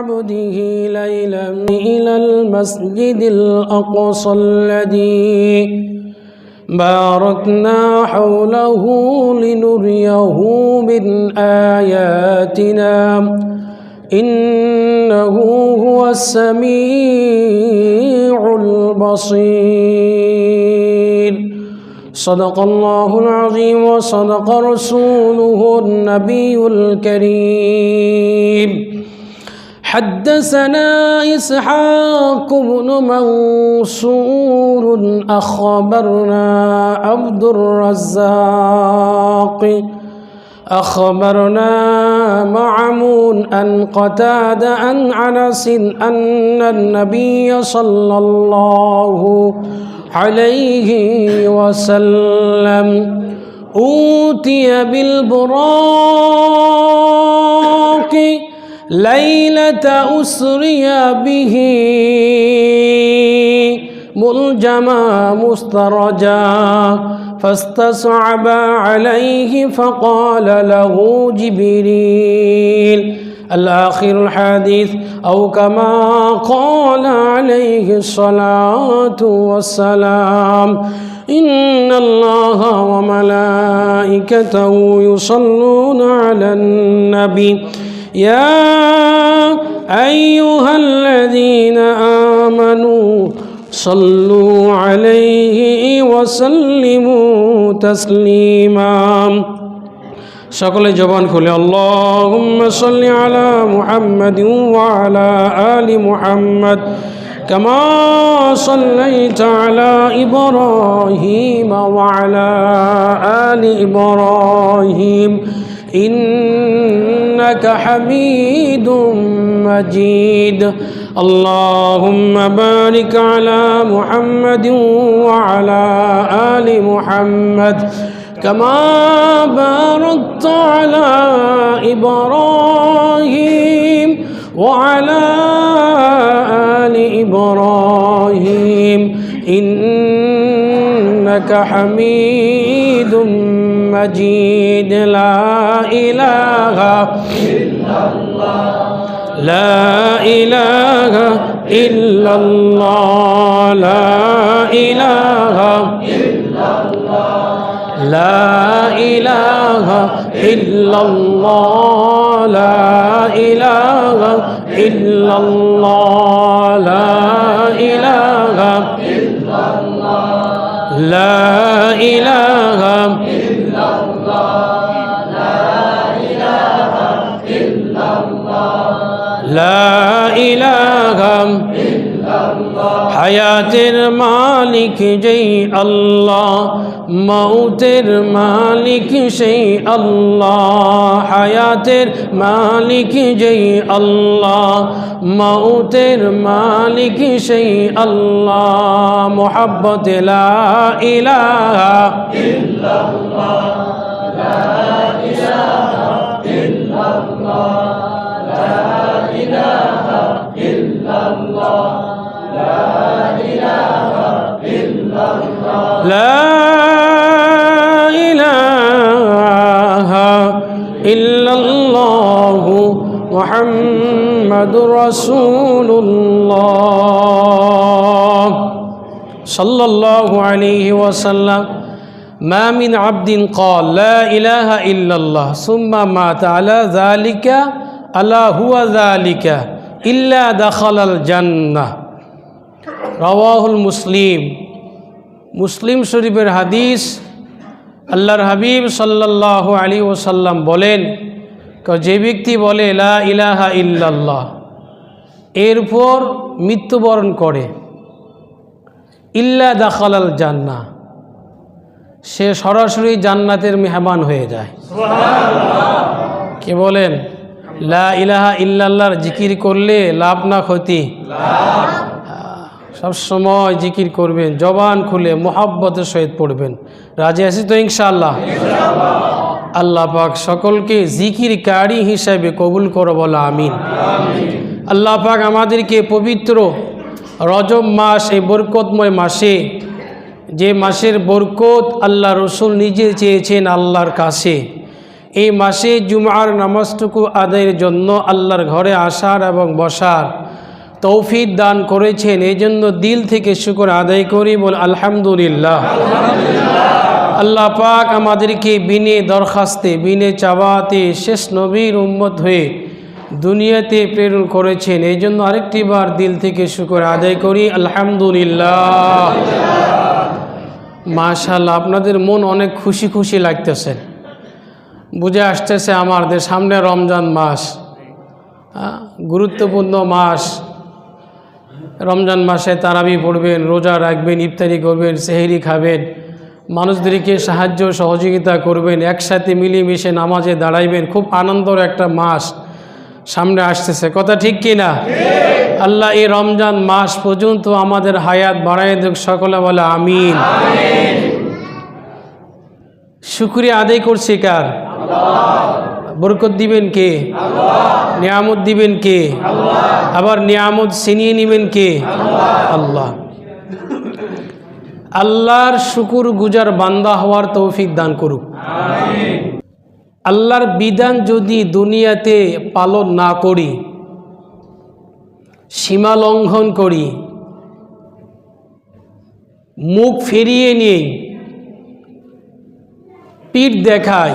عبده ليلا إلى المسجد الأقصى الذي باركنا حوله لنريه من آياتنا إنه هو السميع البصير. صدق الله العظيم وصدق رسوله النبي الكريم. حدثنا إسحاق بن منصور أخبرنا عبد الرزاق أخبرنا معمون أن قتادة عن أنس أن النبي صلى الله عليه وسلم أوتي بالبراق ليلة أسري به ملجما مسترجا فاستصعب عليه فقال له جبريل الآخر الحديث أو كما قال عليه الصلاة والسلام. إن الله وملائكته يصلون على النبي يا أيها الذين آمنوا صلوا عليه وسلموا تسليما. সকলে জবান খুলে আল্লাহুম্মা সাল্লি আলা মুহাম্মাদিন ওয়া আলা আলি মুহাম্মাদ কামা সাল্লাইতা আলা ইব্রাহিম ওয়া আলা আলি ইব্রাহিম ইন্নাকা হামিদুম মাজিদ. আল্লাহুম্মা বারিক আলা মুহাম্মাদিন ওয়া আলা আলি মুহাম্মাদ كما باركت على إبراهيم وعلى آل إبراهيم إنك حميد مجيد. لا إله إلا الله لا إله إلا الله لا إله إلا الله لا إله إلا الله لا إله إلا الله لا إله إلا الله لا إله إلا الله لا إله إلا الله لا إله إلا الله. হায়াতের মালিক যেই আল্লাহ মৌতের মালিক সেই আল্লাহ. হায়াতের মালিক যেই আল্লাহ মৌতের মালিক সেই আল্লাহ. মুহাব্বত লা ইলাহা ইল্লাল্লাহ লা ইলাহা ইল্লাল্লাহ লা ইলাহা ইল্লাল্লাহ লা ইলাহা ইল্লাল্লাহ লা ইলাহা ইল্লাল্লাহ মুহাম্মাদুর রাসূলুল্লাহ সাল্লাল্লাহু আলাইহি ওয়াসাল্লাম. মা মিন আবদিন ক্বাল লা ইলাহা ইল্লাল্লাহ সুম্মা মাতা আলা যালিকা আলা হুয়া যালিকা ইল্লা দাখালাল জান্নাহ. রাওয়াহুল মুসলিম. মুসলিম শরীফের হাদিস. আল্লাহর হাবিব সাল্লাল্লাহু আলাইহি ওয়াসাল্লাম বলেন, যে ব্যক্তি বলে লা ইলাহা ইল্লাল্লাহ এরপর মৃত্যুবরণ করে ইল্লা দাখালাল জান্নাহ সে সরাসরি জান্নাতের মেহমান হয়ে যায়। সুবহানাল্লাহ। কে বলেন লা ইলাহা ইল্লাল্লাহর জিকির করলে লাভ না ক্ষতি? লাভ। সব সময় জিকির করবেন, জবান খুলে মোহাব্বতের সহিত পড়বেন। রাজি আছি তো ইনশাআল্লাহ? ইনশাআল্লাহ। আল্লাহ পাক সকলকে জিকিরকারী হিসাবে কবুল করো, বলো আমিন। আল্লাহ পাক আমাদেরকে পবিত্র রজব মাস, এই বরকতময় মাসে, যে মাসের বরকত আল্লাহ রসুল নিজে চেয়েছেন আল্লাহর কাছে, এই মাসে জুমার নামাজটুকু আদায়ের জন্য আল্লাহর ঘরে আসার এবং বসার তৌফিক দান করেছেন। এই জন্য দিল থেকে শুকর আদায় করি, বল আলহামদুলিল্লাহ। আল্লাহ পাক আমাদেরকে বিনে দরখাস্তে বিনে চাওয়াতে শেষ নবীর উম্মত হয়ে দুনিয়াতে প্রেরণ করেছেন। এই জন্য আরেকটি বার দিল থেকে শুকর আদায় করি, আলহামদুলিল্লাহ। মাশাআল্লাহ, আপনাদের মন অনেক খুশি খুশি লাগতেছে, বুঝে আসতেছে আমাদের সামনে রমজান মাস, গুরুত্বপূর্ণ মাস। রমজান মাসে তারাবি পড়বেন, রোজা রাখবেন, ইফতারি করবেন, সেহরি খাবেন, মানুষদেরকে সাহায্য সহযোগিতা করবেন, একসাথে মিলেমিশে নামাজে দাঁড়াইবেন। খুব আনন্দের একটা মাস সামনে আসতেছে, কথা ঠিক কিনা? আল্লাহ এই রমজান মাস পর্যন্ত আমাদের হায়াত বাড়ায় দেখ, সকলে বলে আমিন। শুকরিয়া আদায় করছি কার? বরকত দিবেন কে? নিয়ামত দিবেন কে? আবার নিয়ামত ছিনিয়ে নেবেন কে? আল্লাহ। আল্লাহর শুকুর গুজার বান্দা হওয়ার তৌফিক দান করুক। আল্লাহর বিধান যদি দুনিয়াতে পালন না করি, সীমা লঙ্ঘন করি, মুখ ফিরিয়ে নিয়ে পিঠ দেখাই,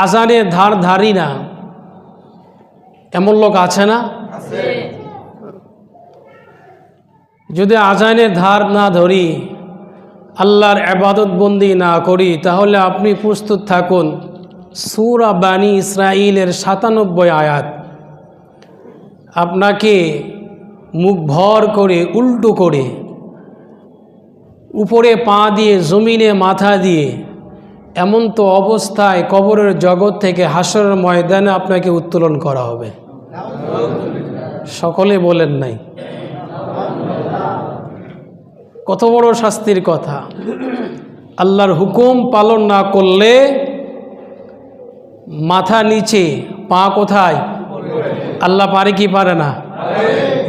আজানের ধার ধারি না, এমন লোক আছে না? যদি আজানের ধার না ধরি, আল্লাহর ইবাদত বন্দি না করি, তাহলে আপনি প্রস্তুত থাকুন, সূরা বানী ইসরাঈলের ৯৭ আয়াত আপনাকে মুখ ভর করে উল্টো করে উপরে পা দিয়ে জমিনে মাথা দিয়ে এমন তো অবস্থায় কবরের জগৎ থেকে হাসরের ময়দানে আপনাকে উত্তোলন করা হবে। সকলে বলেন নাই? কত বড় শাস্তির কথা! আল্লাহর হুকুম পালন না করলে মাথা নিচে, পা কোথায়? আল্লাহ পারে কি পারে না?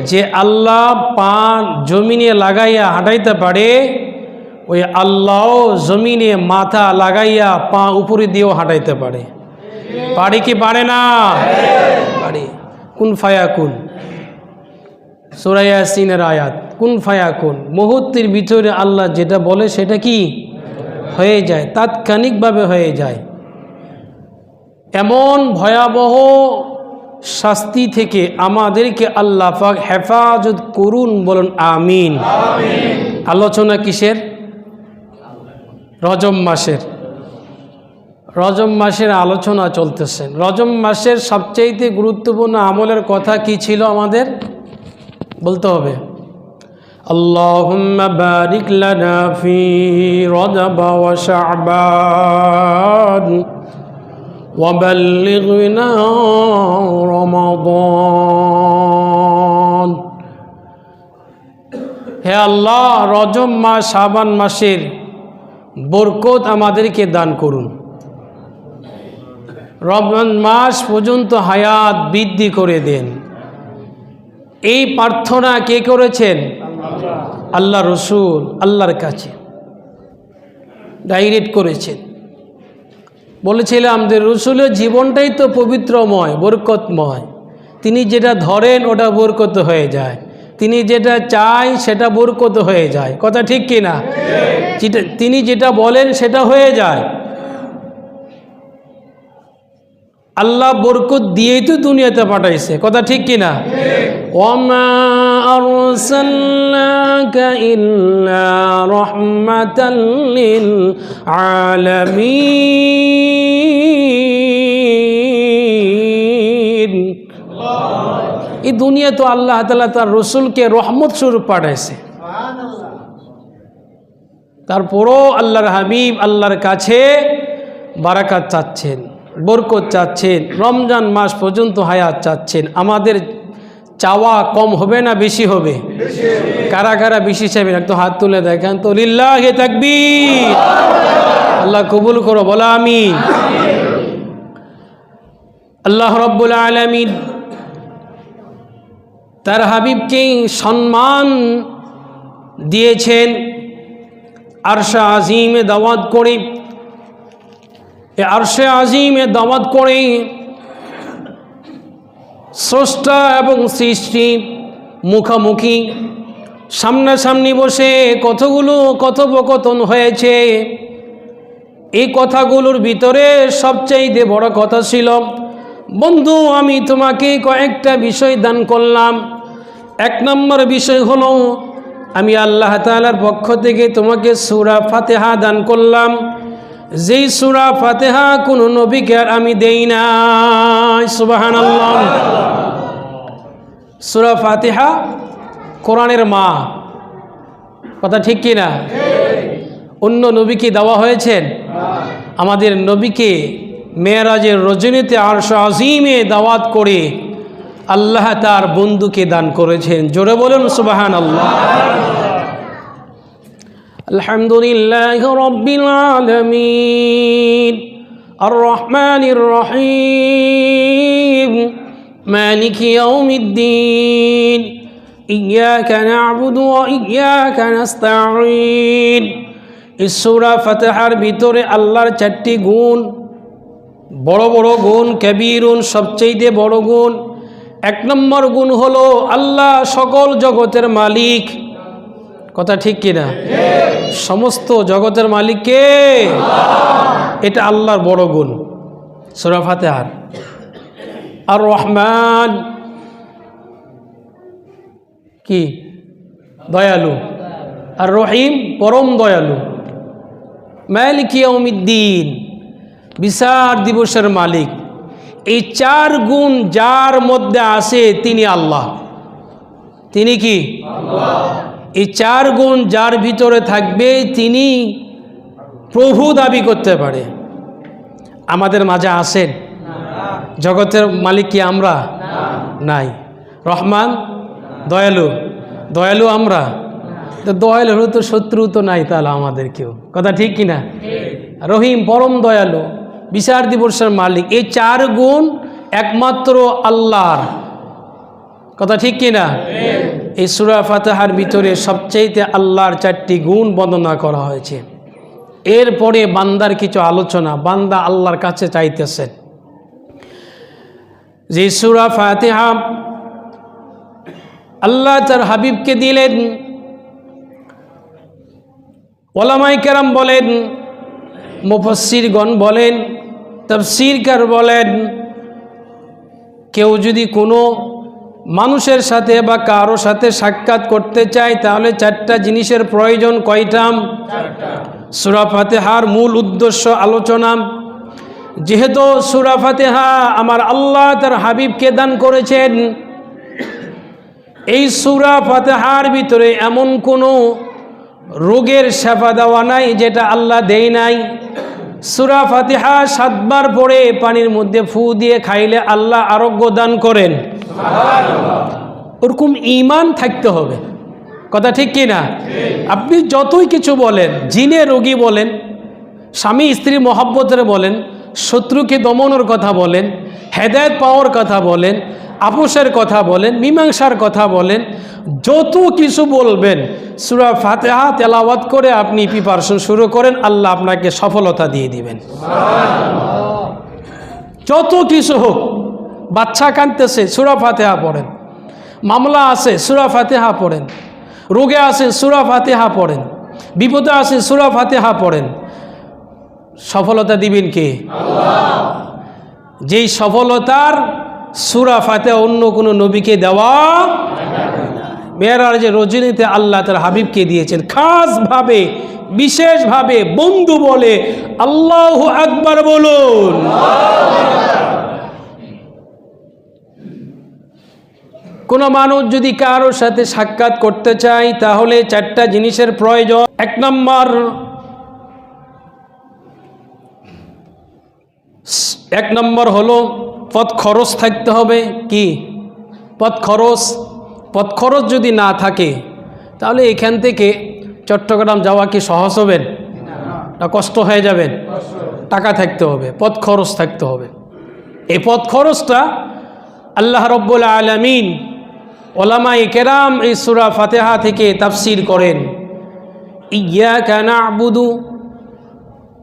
যে আল্লাহ পা জমিনে লাগাইয়া হাঁটাইতে পারে, ওই আল্লাহ জমিনে মাথা লাগাইয়া পা উপরে দিয়েও হাঁটাইতে পারে। পারে কি পারে না? পারে। কুন ফায়াকুন, সূরা ইয়াসিনের আয়াত, কুন ফায়াকুন, মুহূর্তের ভিতরে আল্লাহ যেটা বলে সেটা কি হয়ে যায়, তাৎক্ষণিকভাবে হয়ে যায়। এমন ভয়াবহ শাস্তি থেকে আমাদেরকে আল্লাহ পাক হেফাজত করুন, বলুন আমিন। আলোচনা কিসের? রজব মাসের। রজব মাসের আলোচনা চলতেছেন। রজব মাসের সবচেয়ে গুরুত্বপূর্ণ আমলের কথা কি ছিল আমাদের বলতে হবে? আল্লাহুম্মা বারিক লানা ফি রজব ওয়া শাবান ওয়া বাল্লিগনা রমাদান। হে আল্লাহ, রজব মাস শাবান মাসের বরকত আমাদেরকে দান করুন। রমজান মাস পর্যন্ত হায়াত বৃদ্ধি করে দেন। এই প্রার্থনা কে করেছেন? আল্লাহ রসুল আল্লাহর কাছে ডাইরেক্ট করেছেন। বলেছিলাম যে রসুলের জীবনটাই তো পবিত্রময়, বরকতময়। তিনি যেটা ধরেন ওটা বরকত হয়ে যায়, তিনি যেটা চায় সেটা বরকত হয়ে যায়, কথা ঠিক কিনা? তিনি যেটা বলেন সেটা হয়ে যায়। আল্লাহ বরকত দিয়েই তো দুনিয়াতে পাঠাইছে, কথা ঠিক কিনা? ওয়ামা আরসালনাকা ইল্লা রাহমাতাল লিল আলামিন। এই দুনিয়া তো আল্লাহ তাআলা তার রসুলকে রহমত স্বরূপ পাঠাইছে। তারপরও আল্লাহর হাবিব আল্লাহর কাছে বারাকাত চাচ্ছেন, বরকত চাচ্ছেন, রমজান মাস পর্যন্ত হায়াত চাচ্ছেন। আমাদের চাওয়া কম হবে না বেশি হবে? কারা কারা বেশি চাইবেন একটু হাত তুলে দেখেন তো। লিল্লাহি তাকবীর। আল্লাহ কবুল করো, বলা আমিন। আল্লাহ রাব্বুল আলামিন তার হাবিবকে সম্মান দিয়েছেন, আরশে আজিমে দাওয়াত করে এ আরশে আজিমে দাওয়াত করে স্রষ্টা এবং সৃষ্টি মুখামুখি সামনাসামনি বসে কতগুলো কথোপকথন হয়েছে। এই কথাগুলোর ভিতরে সবচাইতে বড় কথা ছিল, বন্ধু আমি তোমাকে কয়েকটা বিষয় দান করলাম। এক নম্বর বিষয় হলো আমি আল্লাহ তাআলার পক্ষ থেকে তোমাকে সূরা ফাতিহা দান করলাম, যেই সূরা ফাতিহা কোনো নবীকে আর আমি দেই না। সুবহানাল্লাহ। সূরা ফাতিহা কোরআনের মা, কথা ঠিক কি না? অন্য নবীকে দেওয়া হয়েছেন? আমাদের নবীকে মেরাজের রজনীতে আরশ আজিমে দাওয়াত করে আল্লাহ তার বন্ধুকে দান করেছেন। জোরে বলুন সুবহানাল্লাহ। আলহামদুলিল্লাহি রাব্বিল আলামিন আর রহমানির রহিম মালিকি ইয়াউমিদ্দিন ইয়াকা না'বুদু ওয়া ইয়াকা নাস্তাঈন। এই সূরা ফাতিহার ভিতরে আল্লাহর 4টি গুণ, বড় বড় গুণ, কবিরুন সবচেয়ে বড় গুণ। এক নম্বর গুণ হলো আল্লাহ সকল জগতের মালিক, কথা ঠিক কিনা? সমস্ত জগতের মালিক কে? এটা আল্লাহর বড় গুণ সূরা ফাতিহার। আর রহমান কি? দয়ালু। আর রহিম পরম দয়ালু। মালিক ইয়াউমিদ্দিন বিচার দিবসের মালিক। এই 4 গুণ যার মধ্যে আছে তিনি আল্লাহ। তিনি কি? আল্লাহ। এই 4 গুণ যার ভিতরে থাকবে তিনি প্রভু দাবি করতে পারে। আমাদের মাঝে আছেন? জগতের মালিক কি আমরা? নাই। রহমান দয়ালু, দয়ালু আমরা। তো দয়ালু হলে তো শত্রু তো নাই তাহলে আমাদের কেউ, কথা ঠিক কিনা? রহিম পরম দয়ালু, বিচার দিবসের মালিক। এই 4 গুণ একমাত্র আল্লাহর, কথা ঠিক কিনা? এই সূরা ফাতিহার ভিতরে সবচেয়ে আল্লাহর 4টি গুণ বর্ণনা করা হয়েছে। এরপরে বান্দার কিছু আলোচনা, বান্দা আল্লাহর কাছে চাইতেছেন। যে সূরা ফাতিহা আল্লাহ তার হাবিবকে দিলেন, ওলামায়ে কেরাম বলেন, মুফাসসিরগণ বলেন, তাফসীরকার বলেন, কেউ যদি কোনো মানুষের সাথে বা কারো সাথে সাক্ষাৎ করতে চায় তাহলে 4টা জিনিসের প্রয়োজন। কয়টা? 4টা। সূরা ফাতিহার মূল উদ্দেশ্য আলোচনা। যেহেতু সূরা ফাতিহা আমার আল্লাহ তার হাবিবকে দান করেছেন, এই সূরা ফাতিহার ভিতরে এমন কোনো রোগের শিফা দেওয়া নাই যেটা আল্লাহ দেয় নাই। সূরা ফাতিহা 7 বার পড়ে পানির মধ্যে ফু দিয়ে খাইলে আল্লাহ আরোগ্য দান করেন। ওরকম ঈমান থাকতে হবে, কথা ঠিক কি না? আপনি যতই কিছু বলেন, জিনে রোগী বলেন, স্বামী স্ত্রী মহব্বতের বলেন, শত্রুকে দমনের কথা বলেন, হেদায়েত পাওয়ার কথা বলেন, আপোষের কথা বলেন, মীমাংসার কথা বলেন, যত কিছু বলবেন সূরা ফাতিহা তেলাওয়াত করে আপনি প্রিপারেশন শুরু করেন, আল্লাহ আপনাকে সফলতা দিয়ে দিবেন। যত কিছু হোক, বাচ্চা কাঁদতেছে সূরা ফাতিহা পড়েন, মামলা আছে সূরা ফাতিহা পড়েন, রোগে আছে সূরা ফাতিহা পড়েন, বিপদে আছে সূরা ফাতিহা পড়েন, সফলতা দিবেন কে? আল্লাহ। যেই সফলতার সূরা ফাতিহা অন্য কোনো নবীকে দেওয়া, মেরাজের রজনীতে আল্লাহ তার হাবিবকে দিয়েছেন খাসভাবে, বিশেষভাবে বন্ধু বলে। আল্লাহু আকবার বলুন। কোনো মানুষ যদি কারোর সাথে সাক্ষাৎ করতে চায় তাহলে 4টা জিনিসের প্রয়োজন। 1 নম্বর হলো পথ খরচ থাকতে হবে। কি? পথ খরচ। পথ খরচ যদি না থাকে তাহলে এখান থেকে চট্টগ্রাম যাওয়া কি সহজ হবেন? না কষ্ট হয়ে যাবেন? টাকা থাকতে হবে, পথ খরচ থাকতে হবে। এই পথ খরচটা আল্লাহ রব্বুল আলামিন, ওলামায়ে কেরাম এই সূরা ফাতিহা থেকে তাফসীর করেন। ইয়াকা না'বুদু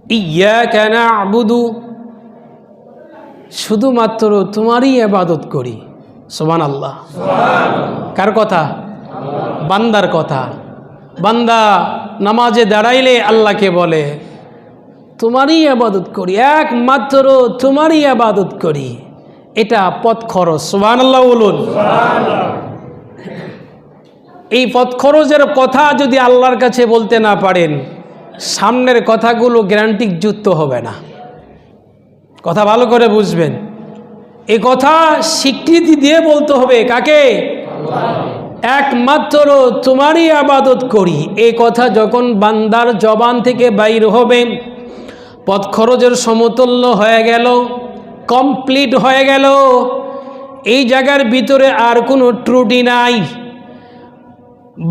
ইয়াকা না'বুদু, শুধুমাত্র তোমারই ইবাদত করি। সুবহানাল্লাহ। কার কথা? বান্দার কথা। বান্দা নামাজে দাঁড়াইলে আল্লাহকে বলে তোমারই ইবাদত করি, একমাত্র তোমারই ইবাদত করি। এটা পথ খরচ। সুবহানাল্লাহ বলুন। এই পথ খরচের কথা যদি আল্লাহর কাছে বলতে না পারেন, সামনের কথাগুলো গ্যারান্টিযুক্ত হবে না। কথা ভালো করে বুঝবেন। এই কথা স্বীকৃতি দিয়ে বলতে হবে কাকে? একমাত্র তোমারই ইবাদত করি। এই কথা যখন বান্দার জবান থেকে বাইর হবে, পথ খরচের সমতুল্য হয়ে গেল, কমপ্লিট হয়ে গেল। এই জায়গার ভিতরে আর কোনো ত্রুটি নাই।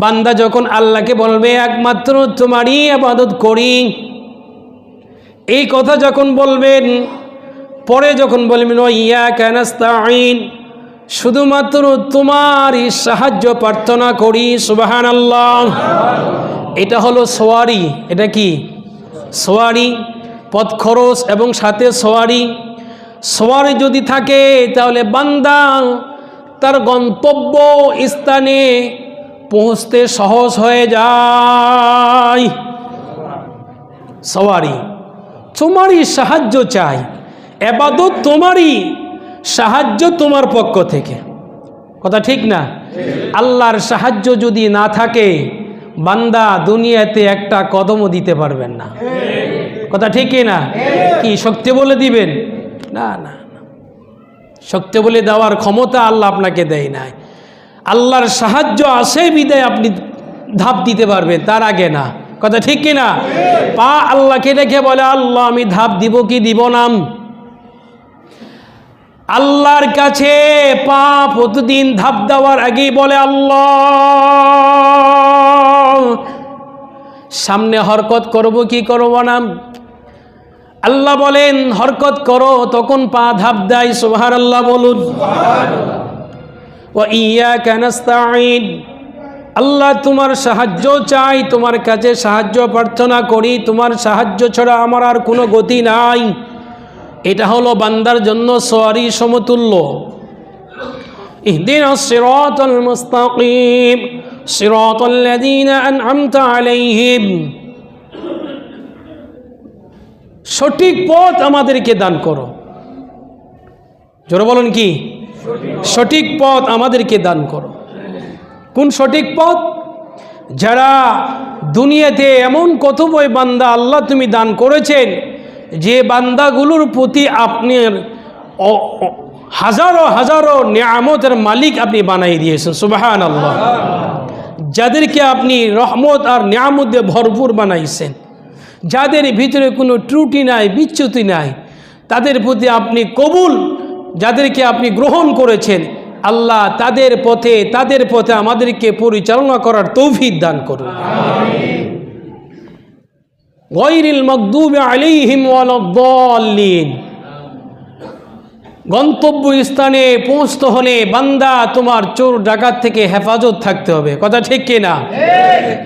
বান্দা যখন আল্লাহকে বলবে একমাত্র তোমারই ইবাদত করি, এই কথা যখন বলবেন, পরে যখন বলবেন ইয়াকা নাস্তাঈন, শুধুমাত্র তোমারই সাহায্য প্রার্থনা করি। সুবহানাল্লাহ। এটা হলো সওয়ারি। এটা কি? সওয়ারি, পথ খরচ এবং সাথে সওয়ারি। সওয়ারি যদি থাকে তাহলে বান্দা তার গন্তব্য স্থানে পৌঁছতে সহজ হয়ে যায়। সওয়ারি, তোমারই সাহায্য চাই, ইবাদত তোমারই, সাহায্য তোমার পক্ষ থেকে। কথা ঠিক না? আল্লাহর সাহায্য যদি না থাকে বান্দা দুনিয়াতে একটা কদমও দিতে পারবেন না। কথা ঠিক না? কি শক্তি বলে দিবেন? না না, শক্তি বলে দেওয়ার ক্ষমতা আল্লাহ আপনাকে দেয় নাই। আল্লাহর সাহায্য আসে বিদায় আপনি ধাপ দিতে পারবেন, তার আগে না। কথা ঠিক কিনা? পা আল্লাহকে রেখে বলে আল্লাহ আমি ধাপ দিব কি দিব না। আল্লাহর কাছে পা প্রতিদিন ধাপ দেওয়ার আগেই বলে আল্লাহ, সামনে হরকত করব কি করব না। আল্লাহ বলেন হরকত করো, তখন পা ধাপ দেয়। সুবহানাল্লাহ বলুন। ওয়া ইয়াকা নাস্তাঈন, আল্লাহ তোমার সাহায্য চাই, তোমার কাছে সাহায্য প্রার্থনা করি, তোমার সাহায্য ছাড়া আমার আর কোনো গতি নাই। এটা হলো বান্দার জন্য সওয়ারি সমতুল্য। ইহদিনাস সিরাতাল মুস্তাকিম সিরাতাল লাযীনা আন'আমতা আলাইহিম, সঠিক পথ আমাদেরকে দান করো। জোরে বলুন কি? সঠিক পথ আমাদেরকে দান করো। কোন সঠিক পথ? যারা দুনিয়াতে এমন কতবই বান্দা আল্লাহ তুমি দান করেছেন, যে বান্দাগুলোর প্রতি আপনার হাজারো হাজারো নিয়ামতের মালিক আপনি বানাই দিয়েছেন। সুবহানাল্লাহ। যাদেরকে আপনি রহমত আর নিয়ামত দিয়ে ভরপুর বানাইছেন, যাদের ভিতরে কোনো ত্রুটি নাই, বিচ্যুতি নাই, তাদের প্রতি আপনি কবুল, যাদেরকে আপনি গ্রহণ করেছেন, আল্লাহ তাদের পথে আমাদেরকে পরিচালনা করার তৌফিক দান করুন। গায়রিল মাগদুবি আলাইহিম ওয়ালাদ-দাল্লিন। গন্তব্য স্থানে পৌঁছতে হলে বান্দা তোমার চোর ডাকাত থেকে হেফাজত থাকতে হবে। কথা ঠিক কিনা?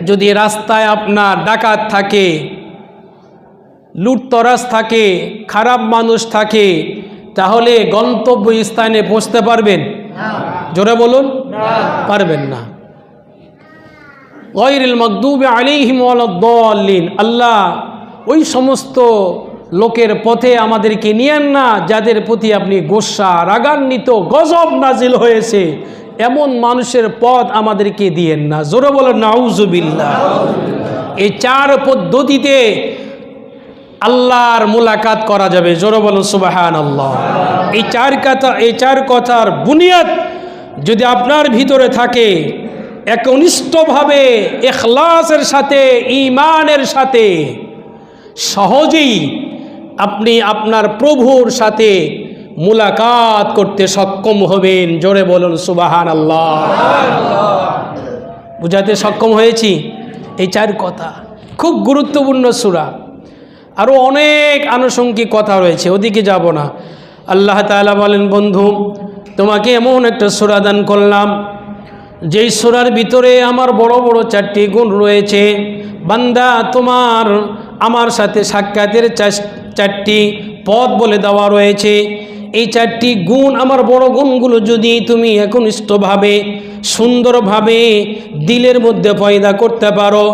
যদি রাস্তায় আপনার ডাকাত থাকে, লুটতরাজ থাকে, খারাপ মানুষ থাকে, তাহলে গন্তব্য স্থানে পৌঁছতে পারবেন? জোরে বলুন। পারবেন না। গায়রিল মাগদুবি আলাইহিম ওয়ালাদ-দাল্লিন, আল্লাহ ওই সমস্ত লোকের পথে আমাদেরকে নিয়েন না যাদের প্রতি আপনি গোসা, রাগান্বিত, গজব নাজিল হয়েছে, এমন মানুষের পথ আমাদেরকে দিয়েন না। জোরে বলেন নাউজুবিল্লাহ। এই চার পদ্ধতিতে আল্লাহর মুলাকাত করা যাবে। জোরে বলুন সুবহানাল্লাহ। এই চার কথার বুনিয়াদ যদি আপনার ভিতরে থাকে, একনিষ্ঠভাবে ইখলাসের সাথে, ঈমানের সাথে, সহজেই আপনি আপনার প্রভুর সাথে মুলাকাত করতে সক্ষম হবেন। জোরে বলুন সুবহানাল্লাহ। বুঝাতে সক্ষম হয়েছি? এই চার কথা খুব গুরুত্বপূর্ণ সূরা। আরও অনেক আনুষঙ্গিক কথা রয়েছে, ওদিকে যাব না। আল্লাহ তাআলা বলেন, বন্ধু তোমাকে এমন একটা সূরা দান করলাম, যেই সূরার ভিতরে আমার বড় বড় চারটি গুণ রয়েছে। বান্দা তোমার আমার সাথে সাক্ষাতের চারটি পথ বলে দেওয়া রয়েছে। এই চারটি গুণ, আমার বড় গুণগুলো যদি তুমি একনিষ্ঠভাবে সুন্দরভাবে দিলের মধ্যে পয়দা করতে পারো,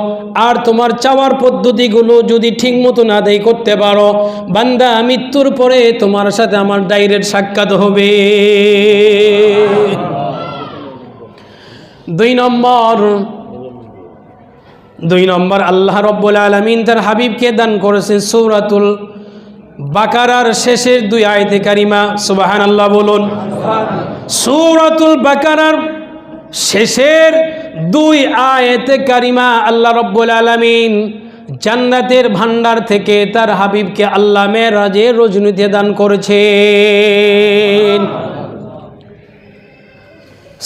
আর তোমার চাওয়ার পদ্ধতিগুলো যদি ঠিক মতো আদায় করতে পারো, বান্দা মৃত্যুর পরে তোমার সাথে আমার ডাইরেক্ট সাক্ষাৎ হবে। 2 নম্বর আল্লাহ রাব্বুল আলামিন তার হাবিবকে দান করেছেন সূরাতুল বাকারার শেষের 2 আয়াতে কারিমা। সুবহানাল্লাহ বলুন। সূরাতুল বাকারার শেষের 2 আয়াতে কারিমা আল্লাহ রাব্বুল আলামিন জান্নাতের ভান্ডার থেকে তার হাবিবকে আল্লাহ মেরাজের রজনীতে দান করেছেন।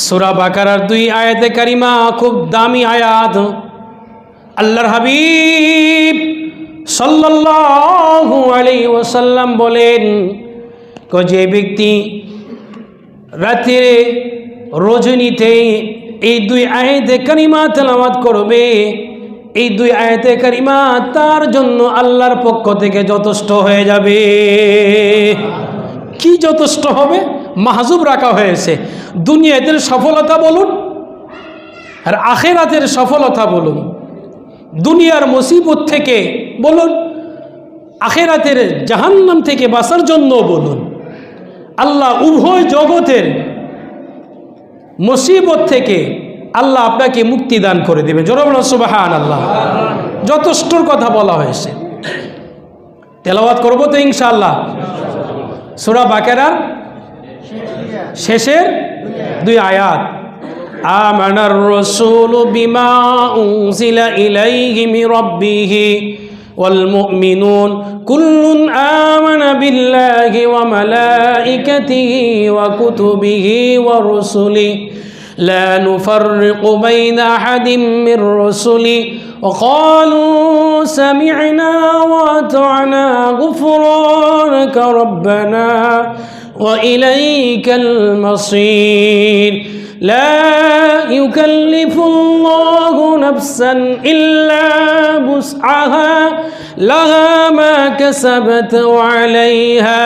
সূরা বাকারার 2 আয়াতে কারিমা খুব দামি আয়াত। আল্লাহর হাবিব সাল্লাল্লাহু আলাইহি ওয়াসাল্লাম বলেন, যে ব্যক্তি রাতে রজনীতে এই 2 আয়াতে কারিমা তেলাওয়াত করবে, এই 2 আয়াতে কারিমা তার জন্য আল্লাহর পক্ষ থেকে যথেষ্ট হয়ে যাবে। কি যথেষ্ট হবে? মাহজুব রাখা হয়েছে। দুনিয়াতের সফলতা বলুন আর আখিরাতের সফলতা বলুন, দুনিয়ার মুসিবত থেকে বলুন, আখিরাতের জাহান্নাম থেকে বাঁচার জন্য বলুন, আল্লাহ উভয় জগতের মুসিবত থেকে আল্লাহ আপনাকে মুক্তি দান করে দেবে। জোরে বলুন সুবহানাল্লাহ। যথেষ্টর কথা বলা হয়েছে। তেলাওয়াত করব তো ইনশাআল্লাহ। সূরা বাকারার শেষের 2 আয়াত। আমানার রাসূলু বিমা উনজিলা ইলাইহি মির রাব্বিহি ওয়াল মুমিনুন কুল্লুন আমানা বিল্লাহি ওয়া মালাইকাতিহি ওয়া কুতুবিহি ওয়া রুসুলিহি لا نفرق بين أحد من رسله وقالوا سمعنا وأطعنا غفرانك ربنا وإليك المصير لا يكلف الله نفسا إلا وسعها لها ما كسبت وعليها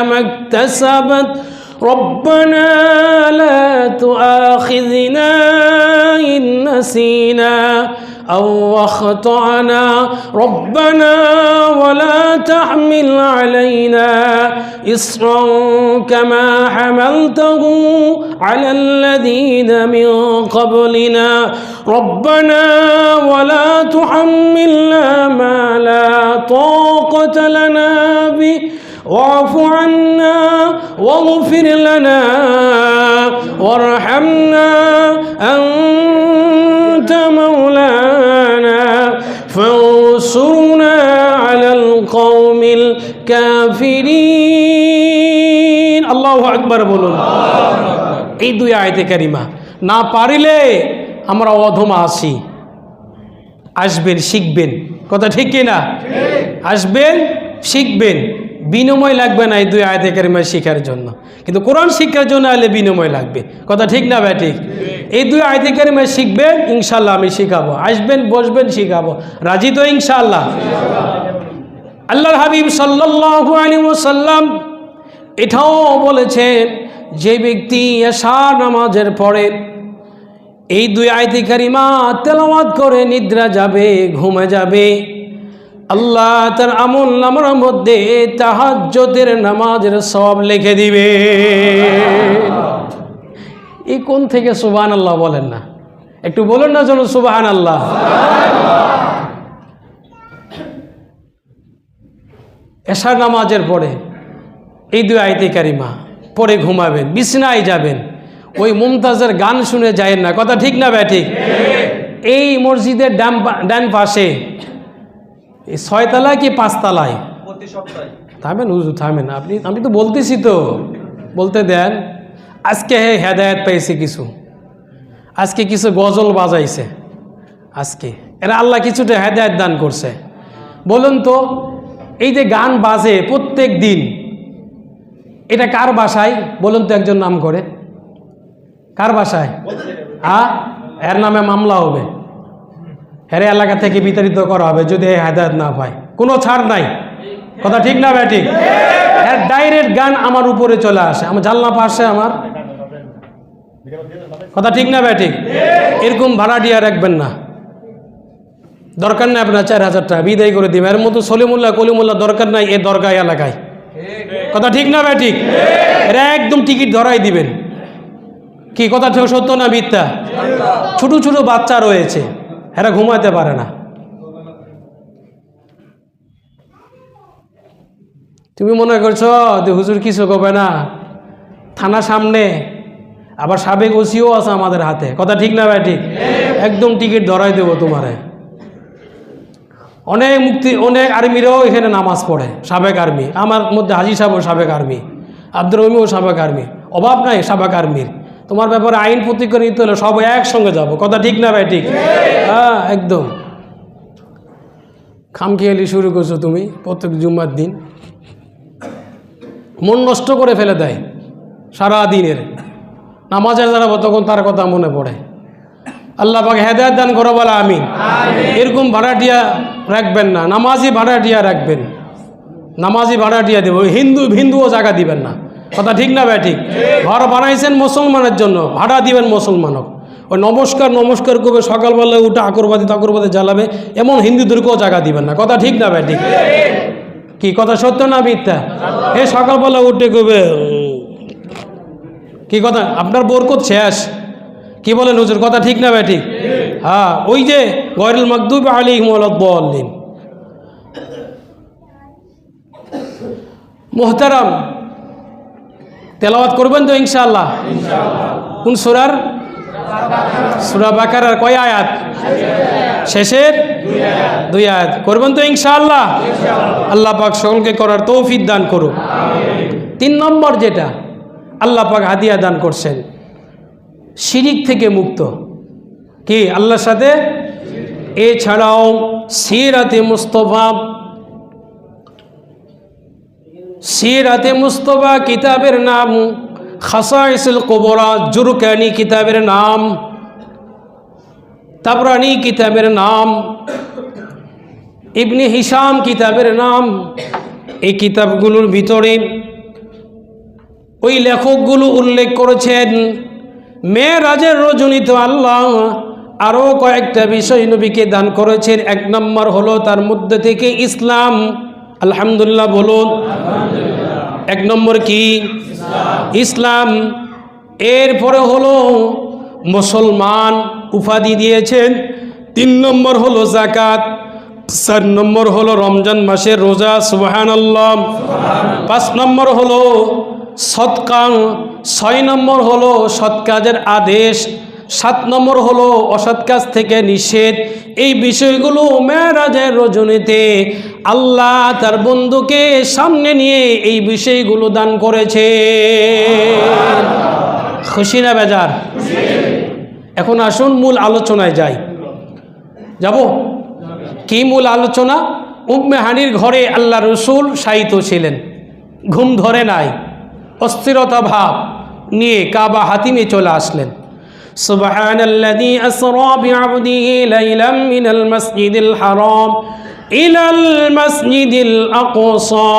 ما اكتسبت ربنا لا تؤاخذنا إن نسينا أو أخطأنا ربنا ولا تحمل علينا إصرا كما حملته على الذين من قبلنا ربنا ولا تحملنا ما لا طاقة لنا به واعف عنا واغفر لنا وارحمنا أنت مولانا فانصرنا على القوم الكافرين الله أكبر বলুন। এই 2 আয়াতে কারিমা না পারিলে আমরা অধম আসি, আসবেন শিখবেন, কথা ঠিক কিনা? আসবেন শিখবেন, বিনিময় লাগবে না এই 2 আয়াতে কারিমা শিখার জন্য, কিন্তু কোরআন শিক্ষার জন্য আলে বিনিময় লাগবে, কথা ঠিক না ভাই? ঠিক। এই 2 আয়াতে কারিমা শিখবেন ইনশাআল্লাহ, আমি শিখাবো, আসবেন বসবেন শিখাবো, রাজি তো ইনশাআল্লাহ? আল্লাহর হাবিব সাল্লাল্লাহু আলাইহি ওয়াসাল্লাম এটাও বলেছেন, যে ব্যক্তি এশা নামাজের পরে এই 2 আয়াতে কারিমা তেলাওয়াত করে নিদ্রা যাবে, ঘুমে যাবে, আল্লাহ তার আমল নামার মধ্যে তাহাজ্জুদের নামাজের সওয়াব লিখে দিবে। এই কোন থেকে সুবহানাল্লাহ বলেন না? একটু বলুন না যেন সুবহানাল্লাহ। এশার নামাজের পরে এই 2 আয়াতে কারিমা পরে ঘুমাবেন, বিছানায় যাবেন, ওই মুমতাজের গান শুনে যায়েন না, কথা ঠিক না ভাই? ঠিক। এই মসজিদের ডান পাশে 6 তলায় কি 5 তলায়? থামেন হুজুর থামেন, আমি তো বলতেছি, তো বলতে দেন। আজকে হেদায়েত পাইছে কিছু, আজকে কিছু গজল বাজাইছে, আজকে এরা আল্লাহ কিছুটা হেদায়েত দান করছে। বলুন তো, এই যে গান বাজে প্রত্যেক দিন, এটা কার বাসায়? বলুন তো একজন নাম করে, কার বাসায়? এর নামে মামলা হবে, এর এলাকা থেকে বিতাড়িত করা হবে যদি হেদায়েত না পায়। কোনো ছাড় নাই। কথা ঠিক না ব্যাটিক? এর ডাইরেক্ট গান আমার উপরে চলে আসে, আমার জানলা পাশে আমার। কথা ঠিক না ব্যাটিক? এরকম ভাড়াটিয়া রাখবেন না, দরকার নাই আপনার 4,000 টাকা বিদায় করে দিবেন। এর মতো সলিমুল্লাহ কলিমুল্লাহ দরকার নাই এ দরগা এলাকায়। কথা ঠিক না ব্যাটিক? এরা একদম টিকিট ধরাই দিবেন। কি কথা সত্য না মিথ্যা? ছোট ছোট বাচ্চা রয়েছে, এরা ঘুমাতে পারে না। তুমি মনে করছো যে হুজুর কিছু করবে না, থানা সামনে, আবার সাবেক ওসিও আছে আমাদের হাতে। কথা ঠিক না ভাই? ঠিক। একদম টিকিট ধরাই দেবো তোমারে। অনেক আর্মিরাও এখানে নামাজ পড়ে, সাবেক আর্মি। আমার মধ্যে হাজি সাহেবও সাবেক আর্মি, আব্দুর রহিমও সাবেক আর্মি। অভাব নাই সাবেক আর্মির। তোমার ব্যাপারে আইন প্রতিজ্ঞা নিতে হলে সব একসঙ্গে যাবো। কথা ঠিক না ভাই? ঠিক। হ্যাঁ, একদম খামখেয়ালি শুরু করছো তুমি প্রত্যেক জুম্মার দিন, মন নষ্ট করে ফেলে দেয় সারা দিনের। নামাজে দাঁড়াবো তখন তার কথা মনে পড়ে। আল্লাহ পাক হেদায়েত দান করো, বলা আমিন। এরকম ভাড়াটিয়া রাখবেন না, নামাজি ভাড়াটিয়া রাখবেন। নামাজি ভাড়াটিয়া দেব, হিন্দুও জায়গা দিবেন না। কথা ঠিক না ভাই? ঠিক। ঘর বানাইছেন মুসলমানের জন্য, ভাড়া দিবেন মুসলমানক। ওই নমস্কার করবে, সকালবেলায় উঠে আকরবাদি জ্বালাবে, এমন হিন্দুদেরকেও জায়গা দিবেন না। কথা ঠিক না ভাই? ঠিক। কি কথা সত্য না মিথ্যা? হে সকালবেলা উঠে করবে কি কথা, আপনার বরকত শেষ। কি বলেন হুজুর? কথা ঠিক না ভাই? ঠিক। হ্যাঁ, ওই যে গয়রুল মাগদুবি আলাইহিম ওয়ালাদ-দাল্লিন। মুহতারাম, তেলাওয়াত করবেন তো ইনশাআল্লাহ? কোন সূরার? সূরা বাকারার কয় আয়াত? শেষের 2 আয়াত। করবেন তো ইনশাআল্লাহ? আল্লাহ পাক সকলকে করার তৌফিক দান করুন। 3 নম্বর যেটা আল্লাহ পাক হাদিয়া দান করছেন, শিরিক থেকে মুক্ত। কি? আল্লাহর সাথে। এছাড়াও সিরাতে মুস্তফা কিতাবের নাম, খাসাইসুল কুবরা জুরকানি কিতাবের নাম, তাবরানি কিতাবের নাম, ইবনে হিশাম কিতাবের নাম। এই কিতাবগুলোর ভিতরে ওই লেখকগুলো উল্লেখ করেছেন মেরাজের রজনীতে আল্লাহ আরও কয়েকটা বিষয় নবীকে দান করেছেন। 1 নম্বর হলো তার মধ্যে থেকে ইসলাম। আলহামদুলিল্লাহ বলুন। 1 নম্বর কি? ইসলাম। এরপরে হলো মুসলমান উপাধি দিয়েছেন। 3 নম্বর হলো যাকাত। 4 নম্বর হলো রমজান মাসের রোজা, সুবহানাল্লাহ। 5 নম্বর হলো সদকা। 6 নম্বর হলো সৎ কাজের আদেশ। 7 নম্বর হলো অসৎ কাজ থেকে নিষেধ। এই বিষয়গুলো মেরাজের রজনীতে আল্লাহ তার বন্ধুকে সামনে নিয়ে এই বিষয়গুলো দান করেছে। খুশি না বেজার? এখন আসুন মূল আলোচনায় যাই। যাব? কি মূল আলোচনা? উম্মে হানির ঘরে আল্লাহ রসুল শায়িত ছিলেন, ঘুম ধরে নাই, অস্থিরতা ভাব নিয়ে কাবা হাতিমে চলে আসলেন। সুবহানাল্লাযী আসরা বিআবদিহি লাইলাম মিনাল মাসজিদিল হারাম ইলাল মাসজিদিল আকসা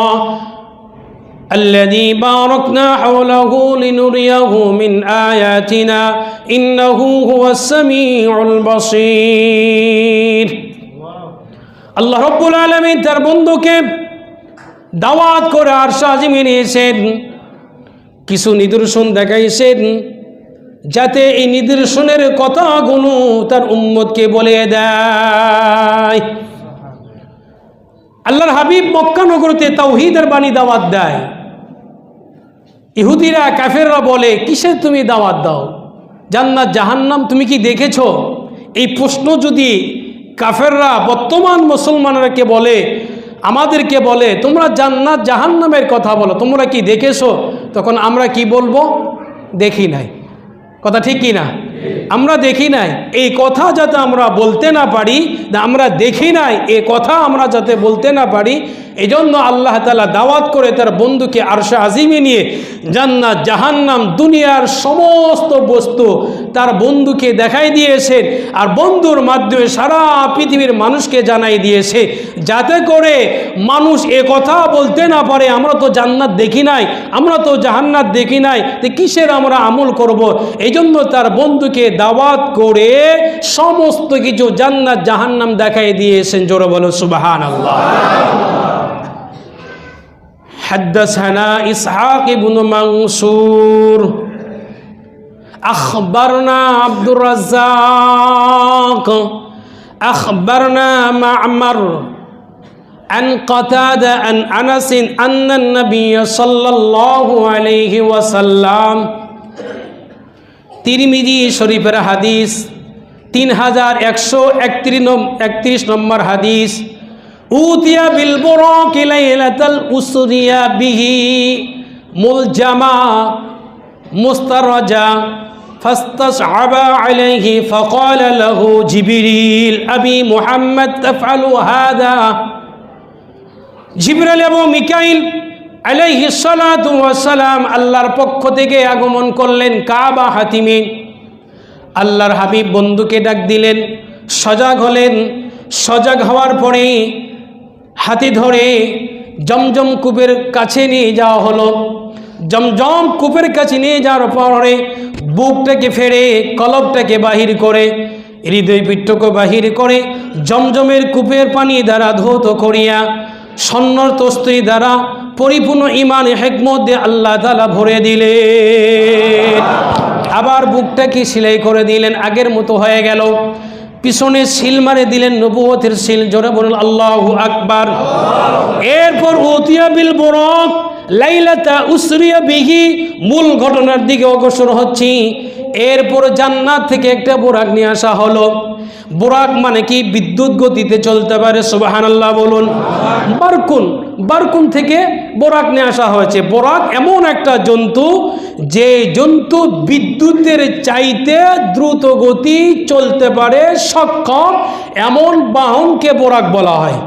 الذي باركنا حوله لنريه من آياتنا إنه هو السميع البصير। আল্লাহ রাব্বুল আলামিন তার বন্ধুকে দাওয়াত করে আরশ আজিমে নিয়েছেন, কিছু নিদর্শন দেখাইছেন, যাতে এই নিদর্শনের কথাগুলো তার উম্মতকে বলে দেয়। আল্লাহর হাবিব মক্কা নগরীতে তাওহীদের বাণী দাওয়াত দেয়। ইহুদিরা কাফেররা বলে, কিসের তুমি দাওয়াত দাও? জান্নাত জাহান্নাম তুমি কি দেখেছো? এই প্রশ্ন যদি কাফেররা বর্তমান মুসলমানরাকে বলে, আমাদেরকে বলে, তোমরা জান্নাত জাহান্নামের কথা বলো, তোমরা কি দেখেছো? তখন আমরা কি বলবো? দেখি নাই। কথা ঠিক কি না? আমরা দেখি নাই, এই কথা যাতে আমরা বলতে না পারি, আমরা দেখি নাই এই কথা আমরা যাতে বলতে না পারি, এজন্য আল্লাহ তাআলা দাওয়াত করে তার বন্ধুকে আরশে আজিমে নিয়ে জান্নাত জাহান্নাম দুনিয়ার সমস্ত বস্তু তার বন্ধুকে দেখাই দিয়েছেন, আর বন্ধুর মাধ্যমে সারা পৃথিবীর মানুষকে জানাই দিয়েছে, যাতে করে মানুষ এ কথা বলতে না পারে আমরা তো জান্নাত দেখি নাই, আমরা তো জাহান্নাত দেখি নাই, তো কিসের আমরা আমল করব। এই জন্য তার বন্ধুকে দাওয়াত করে সমস্ত কিছু জান্নাত জাহান্নাম দেখাই দিয়েছেন। জোরে বলো সুবহানাল্লাহ। حدثنا إسحاق بن منصور أخبرنا عبد الرزاق أخبرنا معمر عن قتادة عن أنس أن النبي صلى الله عليه وسلم তিরমিজি শরীফের হাদিস 3131 নম্বর হাদিস। উতিয়া বিল বুরাক লাইলাতাল উসরিয়া বিহি মুলজামা মুস্তারজা ফাস্তাসআবা আলাইহি ফাকালা লাহু জিবরিল আবি মুহাম্মদ তাফআলু হাদা। জিবরিল এবং মিকাইল আলাইহিস সালাতু ওয়াস সালাম আল্লাহর পক্ষ থেকে আগমন করলেন কাবা হাতিমে। আল্লাহর হাবিব বন্ধুকে ডাক দিলেন, সজাগ হলেন। সজাগ হওয়ার পরে হাতে ধরে জমজম কূপের কাছে নিয়ে যাওয়া হলো। জমজম কূপের কাছে নিয়ে যাওয়ার পরে বুকটাকে ফেড়ে কলবটাকে বাহির করে হৃদয় পিণ্ডকে বাহির করে জমজমের কূপের পানি দ্বারা ধৌত করিয়া স্বর্ণর তস্ত্রী দ্বারা পরিপূর্ণ ঈমান হিকমত দিয়ে আল্লাহ তাআলা ভরে দিলেন। আবার বুকটাকে সেলাই করে দিলেন, আগের মতো হয়ে গেল। পিছনে সিল মারে দিলেন, নবুয়তের সিল। জোরে বলুন আল্লাহু আকবার। এরপর উতিয়া বিল বুরাক লাইলাতা উসরিয়া বিহি, মূল ঘটনার দিকে অগ্রসর হচ্ছি। এরপর জান্নাত থেকে একটা বুরাক নিয়ে আসা হলো। বুরাক মানে কি? বিদ্যুৎ গতিতে চলতে পারে। সুবহানাল্লাহ বলুন। বারকুন থেকে বোরাক নিয়ে আসা হয়েছে। বোরাক এমন একটা জন্তু যে জন্তু বিদ্যুতের চাইতে দ্রুত গতি চলতে পারে সক্ষম, এমন বাহনকে বোরাক বলা হয়।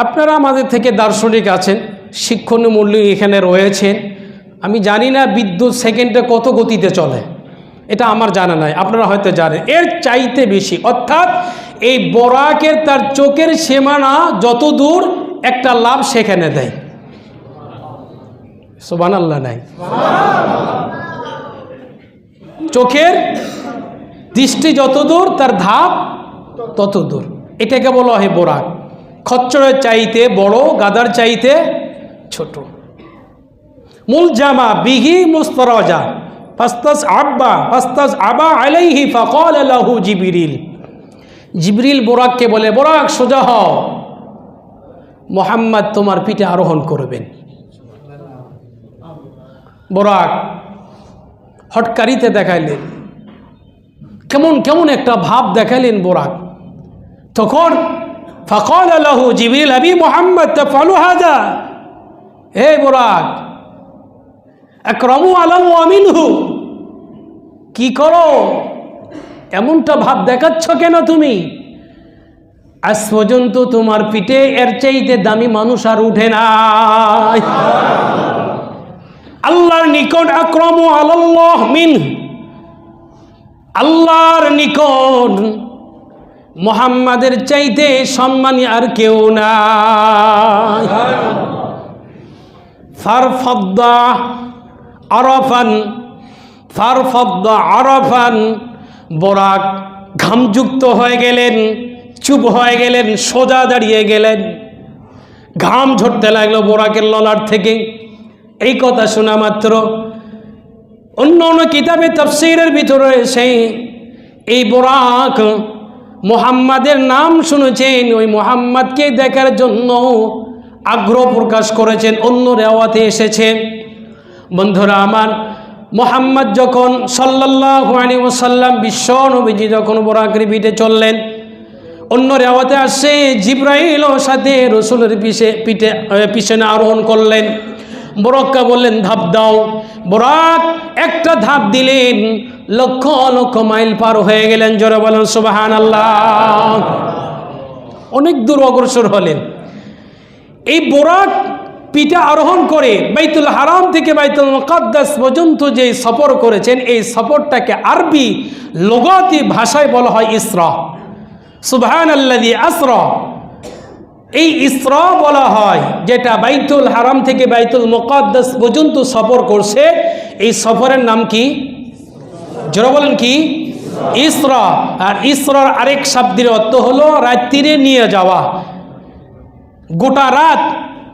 আপনারা আমাদের থেকে দার্শনিক আছেন, শিক্ষণীয় মূল্য এখানে রয়েছেন। আমি জানি না বিদ্যুৎ সেকেন্ডে কত গতিতে চলে, এটা আমার জানা নাই, আপনারা হয়তো জানেন এর চাইতে বেশি। অর্থাৎ এই বোরাকের তার চোখের সীমানা যত দূর একটা লাভ সেখানে দেয়। সুবহানাল্লাহ নাই? চোখের দৃষ্টি যত দূর তার ধাপ তত দূর, এটাকে বলা হয় বোরাক। খচ্চরের চাইতে বড়, গাদার চাইতে ছোট। মুলজামা বিহি মুস্তারজা ফাস্তাসআবা আলাইহি ফাকালা লাহু জিবরিল। জিবরিল বোরাককে বলে, বোরাক সোজা হও, মুহাম্মদ তোমার পিঠে আরোহণ করবেন। বোরাক হটকারিতে দেখাইলেন, কেমন একটা ভাব দেখাইলেন বোরাক। তখন ফাকালা লাহু জিবরিল আবি মুহাম্মদ তাফআলু হাদা, হে বোরাক আকরামু আলামু আমিনহু, কি করো, এমনটা ভাব দেখাচ্ছ কেন তুমি? আজ পর্যন্ত তোমার পিঠে এর চাইতে দামি মানুষ আর উঠে নাই। আল্লাহর নিকট আকরামু আলাল্লাহ মিন, আল্লাহর নিকট মুহাম্মাদের চাইতে সম্মানী আর কেউ নাই। ফারফাদ্দা আরাফান, বোরাক ঘামযুক্ত হয়ে গেলেন, চুপ হয়ে গেলেন, সোজা দাঁড়িয়ে গেলেন। ঘাম ঝরতে লাগলো বোরাকের ললাট থেকে। এই কথা শোনা মাত্র অন্য কিতাবে তাফসীরের ভিতরে এসে এই বোরাক মুহাম্মাদের নাম শুনেছেন, ওই মুহাম্মাদকে দেখার জন্য আগ্রহ প্রকাশ করেছেন। অন্য রেওয়াতে এসেছে, বন্ধুরা আমার, মুহাম্মদ যখন সাল্লাল্লাহু আলাইহি ওয়াসাল্লাম বিশ্ব নবীজি যখন বোরাকের পিঠে চললেন, অন্য রেওয়াতে আসছে জিবরাইল সাথে রসুলের পিছনে আরোহণ করলেন। বোরাককে বললেন ধাপ দাও। বোরাক একটা ধাপ দিলেন, লক্ষ লক্ষ মাইল পার হয়ে গেলেন। জোরে বলেন সুবহানাল্লাহ। অনেক দূর অগ্রসর হলেন। এই বোরাক পিঠে আরোহণ করে বাইতুল হারাম থেকে বাইতুল মুকাদ্দাস পর্যন্ত যে সফর করেছেন, এই সফরটাকে আরবি লুগাতি ভাষায় বলা হয় ইসরা। সুবহানাল্লাযী আসরা, এই ইসরা বলা হয় যেটা বাইতুল হারাম থেকে বাইতুল মুকাদ্দাস পর্যন্ত সফর করছে। এই সফরের নাম কি? জোরে বলেন কি? ইসরা। আর ইসরার আরেক শব্দের অর্থ হলো রাত্রিরে নিয়ে যাওয়া। গোটা রাত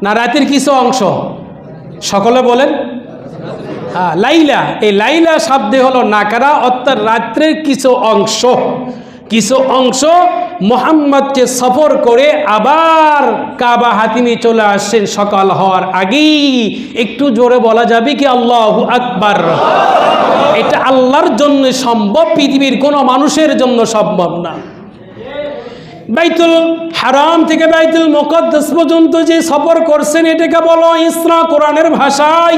না রাতের কিছু অংশ? সকলে বলেন লাইলা। এই লাইলা শব্দে হলো নাকারা, অর্থাৎ রাত্রের কিছু অংশ। কিছু অংশ মুহাম্মদকে সফর করে আবার কাবা হাতিমে চলে আসছেন সকাল হওয়ার আগেই। একটু জোরে বলা যাবে কি আল্লাহু আকবার? এটা আল্লাহর জন্য সম্ভব, পৃথিবীর কোনো মানুষের জন্য সম্ভব না। বাইতুল হারাম থেকে বাইতুল মুকাদ্দাস পর্যন্ত যে সফর করছেন এটাকে বলো ইসরা কোরআনের ভাষায়।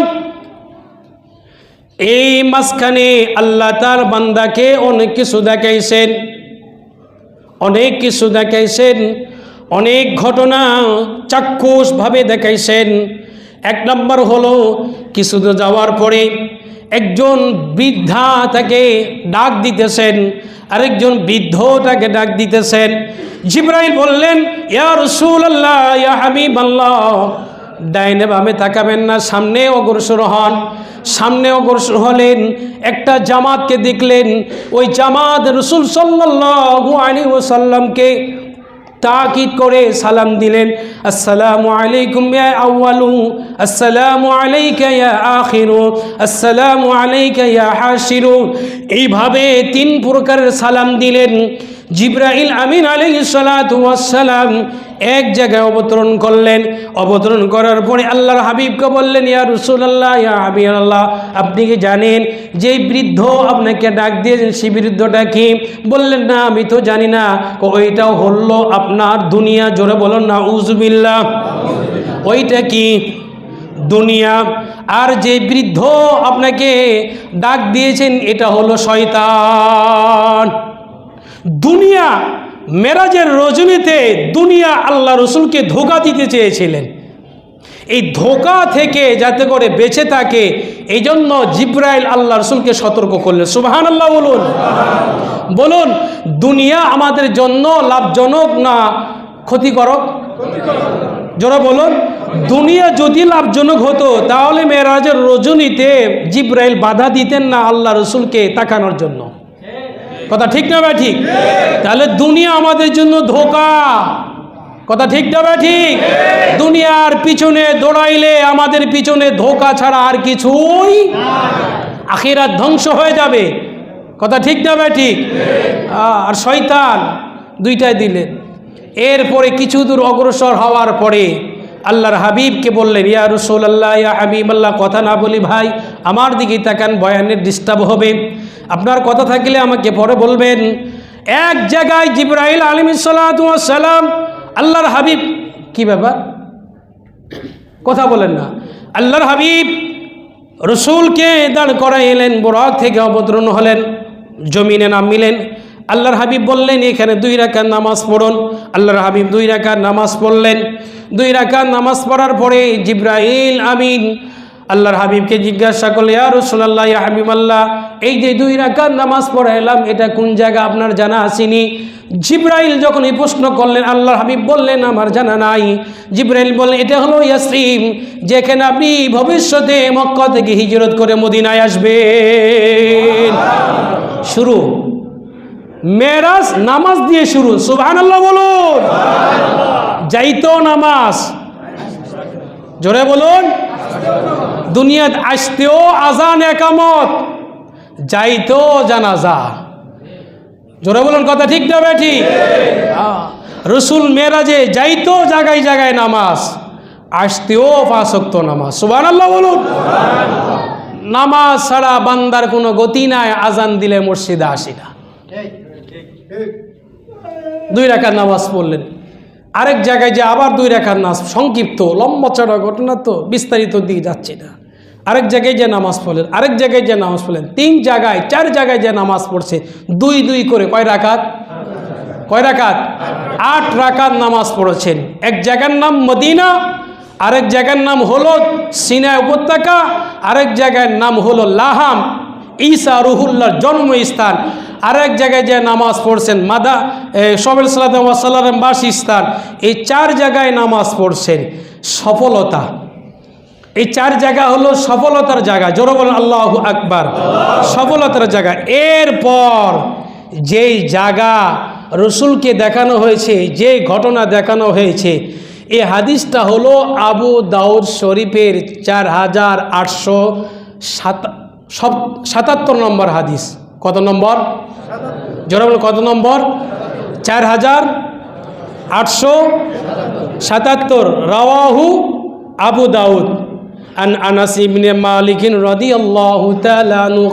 এই মাঝখানে আল্লাহ তার বান্দাকে অনেক কিছু দেখাইছেন, অনেক কিছু দেখাইছেন, অনেক ঘটনা চাক্ষুষভাবে দেখাইছেন। এক নম্বর হলো কিছু দূর যাওয়ার পরে একজন বৃদ্ধা তাকে ডাক দিতেছেন, আরেকজন বৃদ্ধ তাকে ডাক দিতেছেন। জিবরাইল বললেন ইয়া রাসূলুল্লাহ, ইয়া হাবিবাল্লাহ, ডাইনে বামে তাকাবেন না, সামনে অগ্রসর হন। সামনে অগ্রসর হলেন, একটা জামাতকে দেখলেন। ওই জামাত রাসূল সাল্লাল্লাহু আলাইহি ওয়াসাল্লামকে তাকিদ করে সালাম দিলেন, আসসালামু আলাইকুম ইয়া আউয়ালু, আসসালামু আলাইকা ইয়া আখিরু, আসসালামু আলাইকা ইয়া হাশিরু। এইভাবে তিন প্রকারের সালাম দিলেন। জিবরাইল আমিন আলাইহিস সালাতু ওয়াস সালাম এক জায়গায় অবতরণ করলেন। অবতরণ করার পরে আল্লাহর হাবিবকে বললেন ইয়া রাসূলুল্লাহ, ইয়া হাবিবাল্লাহ, আপনি কি জানেন যে বৃদ্ধ আপনাকে ডাক দিয়েছেন সেই বৃদ্ধটা কি? বললেন না, আমি তো জানি না। ওইটাও হলো আপনার দুনিয়া। জোরে বলুন না উযুবিল্লাহ। ওইটা কি? দুনিয়া। আর যে বৃদ্ধ আপনাকে ডাক দিয়েছেন এটা হলো শয়তান। দুনিয়া মেরাজের রজনীতে দুনিয়া আল্লাহ রসুলকে ধোঁকা দিতে চেয়েছিলেন। এই ধোঁকা থেকে যাতে করে বেঁচে থাকে এই জন্য জিবরাইল আল্লাহ রসুলকে সতর্ক করলেন। সুবহানাল্লাহ বলুন। বলুন, দুনিয়া আমাদের জন্য লাভজনক না ক্ষতিকারক? যারা বলুন, দুনিয়া যদি লাভজনক হতো তাহলে মেরাজের রজনীতে জিবরাইল বাধা দিতেন না আল্লাহ রসুলকে তাকানোর জন্য। কথা ঠিক না ভাই? ঠিক। তাহলে দুনিয়া আমাদের জন্য ধোঁকা। কথা ঠিক না ভাই? ঠিক। দুনিয়ার পিছনে দৌড়াইলে আমাদের পিছনে ধোঁকা ছাড়া আর কিছুই, আখিরাত ধ্বংস হয়ে যাবে। কথা ঠিক না ভাই? ঠিক। আর শয়তান দুইটাই দিলেন। এরপরে কিছু দূর অগ্রসর হওয়ার পরে আল্লাহর হাবিবকে বললেন ইয়া রাসূলুল্লাহ, ইয়া হাবিবাল্লাহ, কথা না বলি ভাই, আমার দিকে তাকান, বয়ানের ডিস্টার্ব হবে। আপনার কথা থাকলে আমাকে পরে বলবেন। এক জায়গায় জিবরাইল আলাইহিস সালাতু ওয়াস সালাম আল্লাহর হাবিব, কি ব্যাপার কথা বলেন না, আল্লাহর হাবিব রসুলকে দাঁড় করাইলেন। বুরাক থেকে অবতরণ হলেন, জমিনে নামিলেন। আল্লাহর হাবিব বললেন এখানে 2 রাকাত নামাজ পড়ুন। আল্লাহর হাবিব 2 রাকাত নামাজ পড়লেন। 2 রাকাত নামাজ পড়ার পরে জিবরাইল আমিন আল্লাহর হাবিবকে জিজ্ঞাসা করল ইয়া রাসূলুল্লাহ, ইয়া হাবিবাল্লাহ, এই যে 2 রাকাত নামাজ পড়াইলাম এটা কোন জায়গা আপনার জানা আসেনি? জিবরাইল যখন এই প্রশ্ন করলেন আল্লাহর হাবিব বললেন আমার জানা নাই। জিবরাইল বললেন এটা হলো ইয়াসরিব, যেখানে আপনি ভবিষ্যতে মক্কা থেকে হিজরত করে মদিনায় আসবেন। শুরু মেরাজ নামাজ দিয়ে শুরু। সুবহানাল্লাহ বলুন। যাইতো নামাজ, জোরে বলুন। দুনিয়াত আসতেও আজান একামত, যাইতো জানাজা। জোরে বলুন, কথা ঠিক না বেঠি? রসুল মেরাজে যাইতো জায়গায় জায়গায় নামাজ, আসতেও 5 ওয়াক্ত নামাজ। সুবহানাল্লাহ বলুন। নামাজ ছাড়া বান্দার কোনো গতি নাই, আজান দিলে মসজিদে আসি না। 2 রাকাত নামাজ পড়লেন। আরেক জায়গায় যে আবার 2 রাকাত নামাজ, সংক্ষিপ্ত লম্বা চড়া ঘটনা তো বিস্তারিত দিকে যাচ্ছে না। আরেক জায়গায় যে নামাজ পড়লেন, আরেক জায়গায় যে নামাজ পড়লেন, 3 জায়গায় 4 জায়গায় যে নামাজ পড়ছে 2 করে কয় রাকাত? 8 রাকাত নামাজ পড়েছেন। এক জায়গার নাম মদিনা, আরেক জায়গার নাম হলো সিনাই উপত্যকা, আরেক জায়গার নাম হলো লাহাম, ঈসা রুহুল্লাহর জন্মস্থান। আরেক জায়গায় যে নামাজ পড়ছেন সবেল সাল্লাম বাসস্থান। এই 4 জায়গায় নামাজ পড়ছেন। সফলতা, এই 4 জায়গা হলো সফলতার জায়গা। জোরে বলেন আল্লাহু আকবার। সফলতার জায়গা। এরপর যেই জায়গা রসুলকে দেখানো হয়েছে, যে ঘটনা দেখানো হয়েছে, এই হাদিসটা হলো আবু দাউদ শরীফের 4877 নম্বর হাদিস। কত নম্বর? জোরে বলেন কত নম্বর? 4877। রাওয়াহু আবু দাউদ। عن أنس بن مالك رضي الله تعالى عنه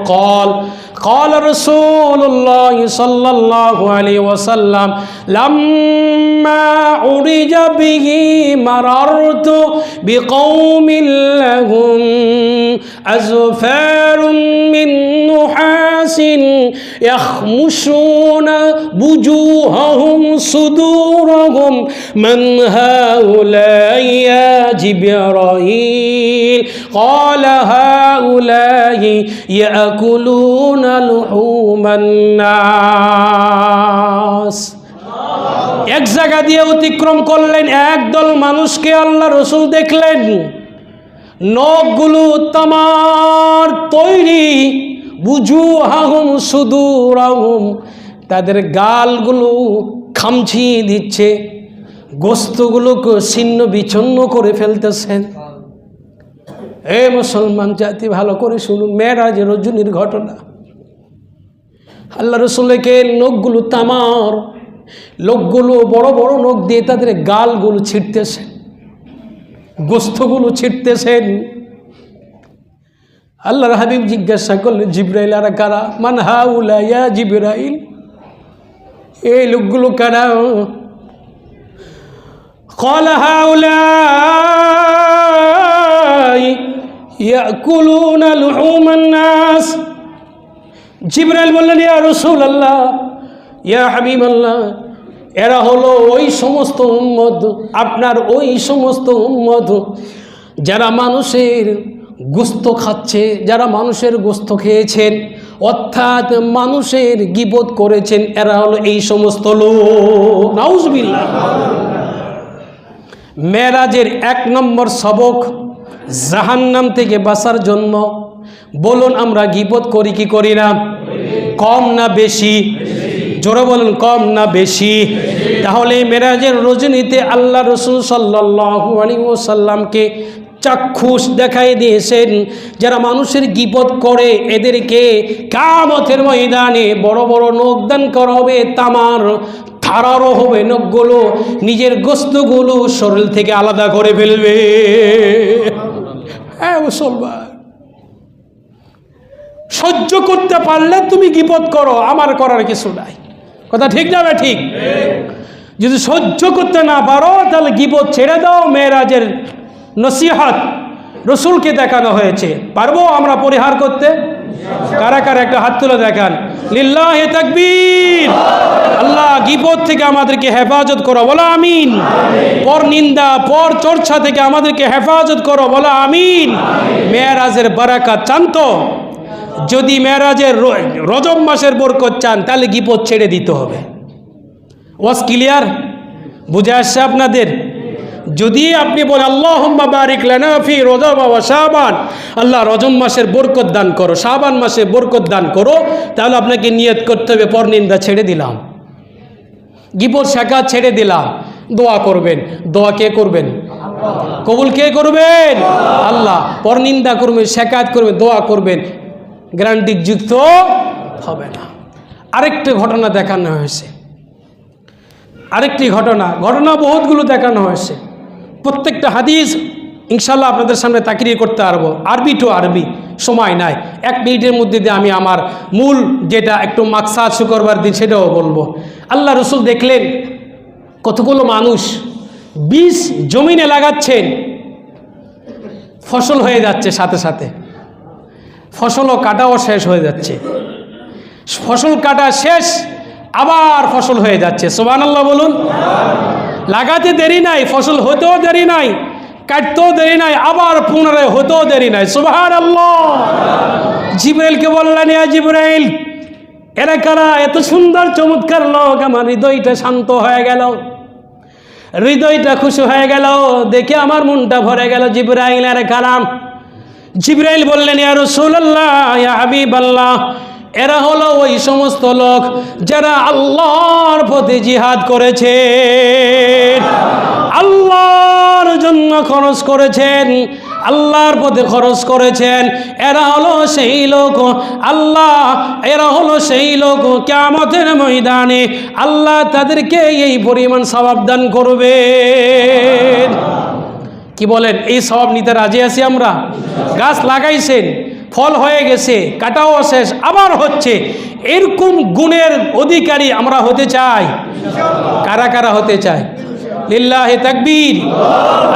قال رسول الله صلى الله عليه وسلم لما عرج به مررت بقوم لهم أزفار من نحاس يخمشون وجوههم صدورهم من هؤلاء يا جبرائيل قال هؤلاء يأكلون لحوم الناس। এক জায়গা দিয়ে অতিক্রম করলেন, একদল মানুষকে আল্লাহ রসুল দেখলেন। নখগুলো তামার তৈরি, বুজুহাহুম সুদুরাহুম, তাদের গালগুলো খামচিয়ে দিচ্ছে, গোস্তগুলোকে ছিন্ন বিচ্ছিন্ন করে ফেলতেছেন। এ মুসলমান জাতি ভালো করে শুনুন, মেরাজ রজনীর ঘটনা। আল্লাহ রসুলকে নখগুলো তামার, লোকগুলো বড় বড় নখ দিয়ে তাদের গালগুলো ছিঁড়তেছেন, গোস্তগুলো ছিঁড়তেছেন। আল্লাহর হাবিব জিজ্ঞাসা করলেন, জিবরাইল আর কারা? মান হাউলা ইয়া জিবরাইল, এই লোকগুলো কারা? قال هؤلاء يأكلون لحوم الناس। জিবরাইল বললেন, ইয়া রাসূলুল্লাহ, ইয়া হাবিবাল্লাহ, এরা হলো ওই সমস্ত উম্মত, আপনার ওই সমস্ত উম্মত যারা মানুষের গোস্ত খাচ্ছে, যারা মানুষের গোস্ত খেয়েছেন, অর্থাৎ মানুষের গীবত করেছেন, এরা হলো এই সমস্ত লোক। নাউজুবিল্লাহ। মেরাজের 1 নম্বর সবক জাহান্নাম থেকে বাঁচার জন্য। বলুন, আমরা গীবত করি কি করি না? কম না বেশি? জোরে বলুন, কম না বেশি? তাহলে মেরাজের রজনীতে আল্লাহ রসুল সাল্লাল্লাহু আলাইহি ওয়াসাল্লামকে চাক্ষুষ দেখাই দিয়েছেন, যারা মানুষের গীবত করে এদেরকে কিয়ামতের ময়দানে বড় বড় নখ দান করা হবে, তামার ধারারও হবে নখগুলো, নিজের গোস্তগুলো শরীর থেকে আলাদা করে ফেলবে। হ্যাঁ মুসলমান, সহ্য করতে পারলে তুমি গীবত করো, আমার করার কিছু নাই। কথা ঠিক যাবে? ঠিক। যদি সহ্য করতে না পারো তাহলে গীবত ছেড়ে দাও। মেরাজের নসিহত রসুলকে দেখানো হয়েছে, পারবো আমরা পরিহার করতে? কারা কারা একটা হাত তুলে দেখান। লিল্লাহি তাকবীর। আল্লাহ গীবত থেকে আমাদেরকে হেফাজত করো, বলো আমিন। পর নিন্দা, পর চর্চা থেকে আমাদেরকে হেফাজত করো, বলো আমিন। মেরাজের বারাকাত চান তো? যদি মেরাজের রজব মাসের বরকত চান তাহলে গীবত ছেড়ে দিতে হবে। ওয়াজ ক্লিয়ার? বুঝে আসছে আপনাদের? যদি আপনি বলেন আল্লাহুম্মা বারিক লানা ফি রজব ওয়া শাবান, আল্লাহ রজব মাসের বরকত দান করো, শাবান মাসে বরকত দান করো, তাহলে আপনাকে নিয়ত করতে হবে পরনিন্দা ছেড়ে দিলাম, গীবত শাকাত ছেড়ে দিলাম। দোয়া করবেন। দোয়া কে করবেন? কবুল কে করবেন? আল্লাহ। পরনিন্দা করবেন, শাকাত করবেন, দোয়া করবেন, গ্যারান্টি যুক্ত হবে না। আরেকটি ঘটনা দেখানো হয়েছে, আরেকটি ঘটনা বহুতগুলো দেখানো হয়েছে। প্রত্যেকটা হাদিস ইনশাল্লাহ আপনাদের সামনে তাকরির করতে পারবো, আরবি টু আরবি, সময় নাই। 1 মিনিটের মধ্যে দিয়ে আমি আমার মূল যেটা একটু মাকসাদ শুক্রবার দিন সেটাও বলবো। আল্লাহ রসুল দেখলেন কতগুলো মানুষ বীজ জমিনে লাগাচ্ছেন, ফসল হয়ে যাচ্ছে, সাথে সাথে ফসলও কাটাও শেষ হয়ে যাচ্ছে, ফসল কাটা শেষ আবার ফসল হয়ে যাচ্ছে। সুবহানাল্লাহ বলুন। লাগাতে দেরি নাই, ফসল হতেও দেরি নাই, কাটতেও দেরি নাই, আবার পুনরায় হতেও দেরি নাই। সুবহানাল্লাহ। জিবরাইলকে বললেন, ইয়া জিবরাইল, এরা কারা? এত সুন্দর চমৎকার লোক, আমার হৃদয়টা শান্ত হয়ে গেল, হৃদয়টা খুশি হয়ে গেল, দেখে আমার মনটা ভরে গেল। জিবরাইল এরা কারা? জিবরাইল বললেন, ইয়া রাসূলুল্লাহ, ইয়া হাবিবাল্লাহ, এরা হলো ওই সমস্ত লোক যারা আল্লাহর পথে জিহাদ করেছেন, আল্লাহর জন্য খরচ করেছেন, আল্লাহর পথে খরচ করেছেন। এরা হলো সেই লোক এরা হলো সেই লোক কিয়ামতের ময়দানে আল্লাহ তাদেরকে এই পরিমাণ সওয়াব দান করবেন। কি বলেন? এই সওয়াব নিতে রাজি আছি আমরা? গাছ লাগাইছেন, ফল হয়ে গেছে, কাটাও শেষ, আবার হচ্ছে, এরকম গুণের অধিকারী আমরা হতে চাই। কারা কারা হতে চাই? লিল্লাহি তাকবীর।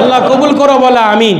আল্লাহ কবুল করো, বলা আমিন।